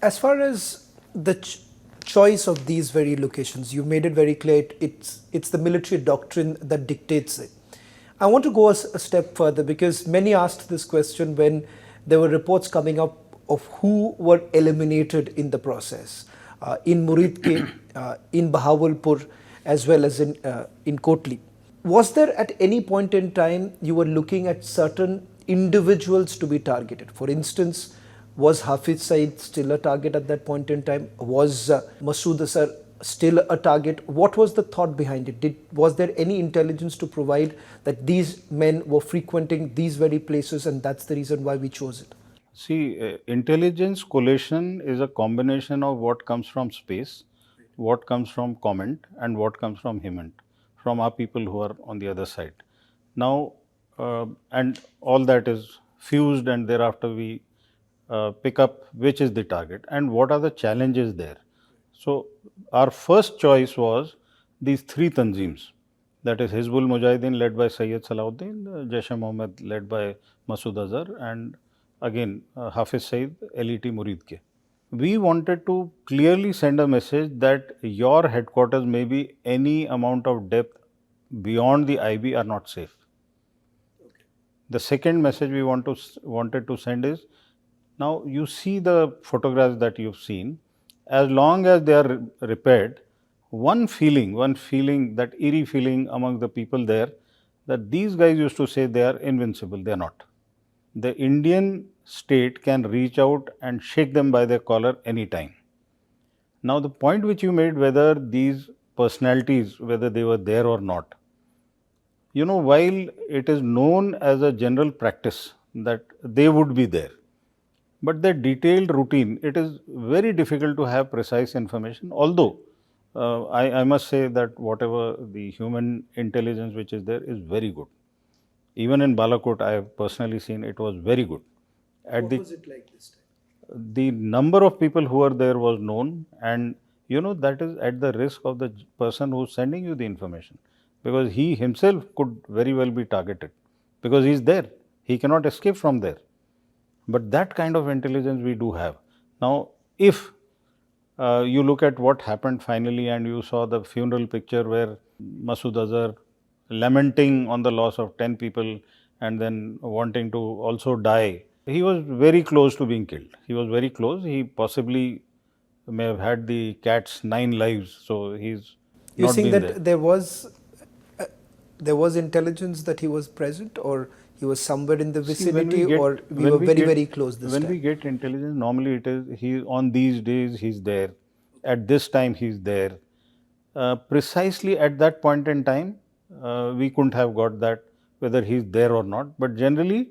As far as the choice of these very locations, you made it very clear it's the military doctrine that dictates it. I want to go a step further because many asked this question when there were reports coming up of who were eliminated in the process. In Muridke, in Bahawalpur, as well as in Kotli. Was there at any point in time you were looking at certain individuals to be targeted? For instance, was Hafiz Saeed still a target at that point in time? Was Masood Azhar still a target? What was the thought behind it? Was there any intelligence to provide that these men were frequenting these very places and that's the reason why we chose it? See, intelligence collation is a combination of what comes from space, what comes from comment, and what comes from hint, from our people who are on the other side. Now, and all that is fused, and thereafter we pick up which is the target and what are the challenges there. So, our first choice was these three tanzeems, that is Hizbul Mujahideen led by Sayyid Salahuddin, Jaish-e-Mohammed led by Masood Azhar, and again Hafiz Saeed, LET Muridke. We wanted to clearly send a message that your headquarters may be any amount of depth beyond the IB are not safe. Okay. The second message we wanted to send is, now you see the photographs that you've seen, as long as they are repaired, one feeling, that eerie feeling among the people there, that these guys used to say they are invincible, they are not. The Indian state can reach out and shake them by their collar anytime. Now, the point which you made, whether these personalities, whether they were there or not, you know, while it is known as a general practice that they would be there, but their detailed routine, it is very difficult to have precise information, although I must say that whatever the human intelligence which is there is very good. Even in Balakot, I have personally seen it was very good. What was it like this time? The number of people who were there was known, and you know, that is at the risk of the person who is sending you the information, because he himself could very well be targeted because he is there. He cannot escape from there. But that kind of intelligence we do have. Now, if you look at what happened finally and you saw the funeral picture where Masood Azhar lamenting on the loss of 10 people and then wanting to also die, he was very close to being killed. He was very close. He possibly may have had the cat's 9 lives. So he's You're not saying been that there. there was intelligence that he was present, or he was somewhere in the vicinity, See, or we were very close this time? When we get intelligence, normally it is he on these days he's there, at this time he's there. Precisely at that point in time, we couldn't have got that whether he's there or not. But generally,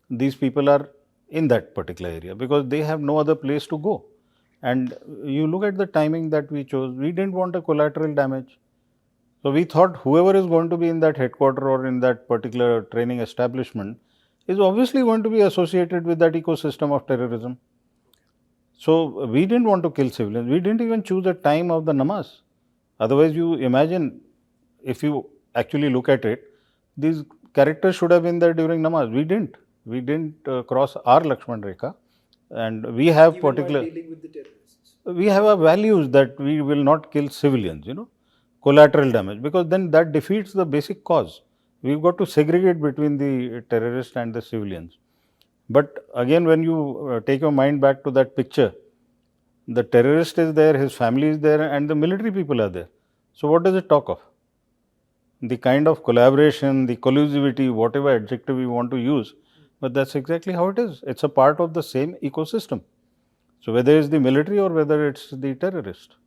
these people are in that particular area because they have no other place to go. And you look at the timing that we chose, we didn't want a collateral damage. So we thought whoever is going to be in that headquarter or in that particular training establishment is obviously going to be associated with that ecosystem of terrorism. So we didn't want to kill civilians. We didn't even choose the time of the namaz. Otherwise, you imagine, if you actually look at it, these characters should have been there during namaz. We didn't. We didn't cross our Lakshman Rekha, and we have even particular. while dealing with the terrorists. We have our values that we will not kill civilians. You know, collateral damage, because then that defeats the basic cause. We've got to segregate between the terrorists and the civilians. But again, when you take your mind back to that picture, the terrorist is there, his family is there, and the military people are there. So what does it talk of? The kind of collaboration, the collusivity, whatever adjective we want to use, but that's exactly how it is. It's a part of the same ecosystem. So whether it's the military or whether it's the terrorist.